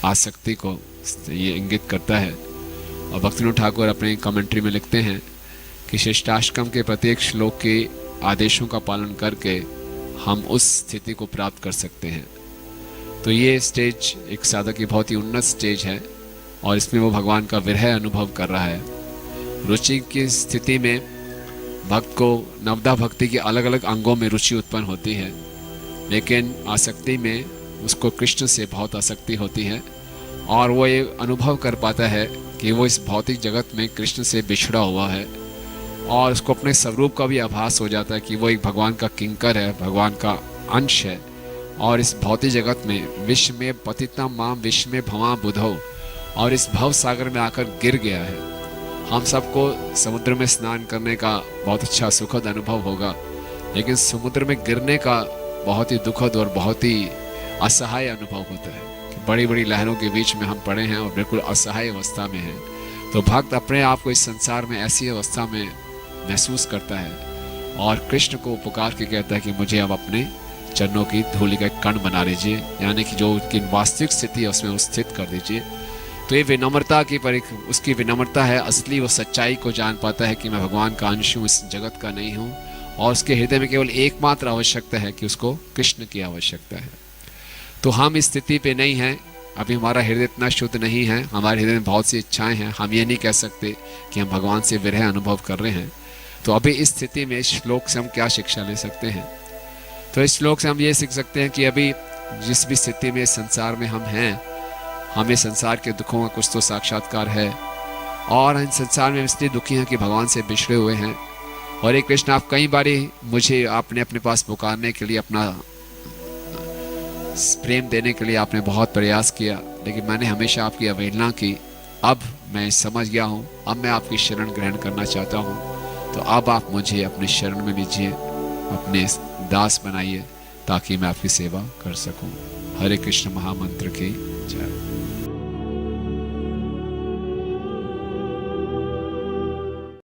आसक्ति को ये इंगित करता है। और भक्तिविनोद ठाकुर अपने कमेंट्री में लिखते हैं कि शिष्टाष्टकम के प्रत्येक श्लोक के आदेशों का पालन करके हम उस स्थिति को प्राप्त कर सकते हैं। तो ये स्टेज एक साधक की बहुत ही उन्नत स्टेज है और इसमें वो भगवान का विरह अनुभव कर रहा है। रुचि की स्थिति में भक्त को नवदा भक्ति के अलग अलग अंगों में रुचि उत्पन्न होती है, लेकिन आसक्ति में उसको कृष्ण से बहुत आसक्ति होती है और वो ये अनुभव कर पाता है कि वो इस भौतिक जगत में कृष्ण से बिछड़ा हुआ है और उसको अपने स्वरूप का भी आभास हो जाता है कि वो एक भगवान का किंकर है, भगवान का अंश है और इस भौतिक जगत में विश्व में पतितम माम विश्व में भवा बुधो और इस भव सागर में आकर गिर गया है। हम सबको समुद्र में स्नान करने का बहुत अच्छा सुखद अनुभव होगा, लेकिन समुद्र में गिरने का बहुत ही दुखद और बहुत ही असहाय अनुभव होता है कि बड़ी बड़ी लहरों के बीच में हम पड़े हैं और बिल्कुल असहाय अवस्था में हैं। तो भक्त अपने आप को इस संसार में ऐसी अवस्था में महसूस करता है और कृष्ण को पुकार के कहता है कि मुझे अब अपने चरणों की धूलि का कण बना लीजिए, यानी कि जो उनकी वास्तविक स्थिति है उसमें स्थित कर दीजिए। तो ये विनम्रता की उसकी विनम्रता है, असली वो सच्चाई को जान पाता है कि मैं भगवान का अंश हूँ, इस जगत का नहीं हूँ और उसके हृदय में केवल एकमात्र आवश्यकता है कि उसको कृष्ण की आवश्यकता है। तो हम इस स्थिति पे नहीं हैं, अभी हमारा हृदय इतना शुद्ध नहीं है, हमारे हृदय में बहुत सी इच्छाएं हैं, हम ये नहीं कह सकते कि हम भगवान से विरह अनुभव कर रहे हैं। तो अभी इस स्थिति में इस श्लोक से हम क्या शिक्षा ले सकते हैं? तो इस श्लोक से हम ये सीख सकते हैं कि अभी जिस भी स्थिति में संसार में हम हैं, हमें संसार के दुखों का कुछ तो साक्षात्कार है और इन संसार में इसलिए दुखी हैं कि भगवान से बिछड़े हुए हैं। और एक कृष्ण, आप कई बारी मुझे आपने अपने पास पुकारने के लिए, अपना प्रेम देने के लिए आपने बहुत प्रयास किया, लेकिन मैंने हमेशा आपकी अवहेलना की। अब मैं समझ गया हूँ, अब मैं आपकी शरण ग्रहण करना चाहता हूँ, तो अब आप मुझे अपनी शरण में लीजिए, अपने दास बनाइए ताकि मैं आपकी सेवा कर सकूं। हरे कृष्ण महामंत्र की जय।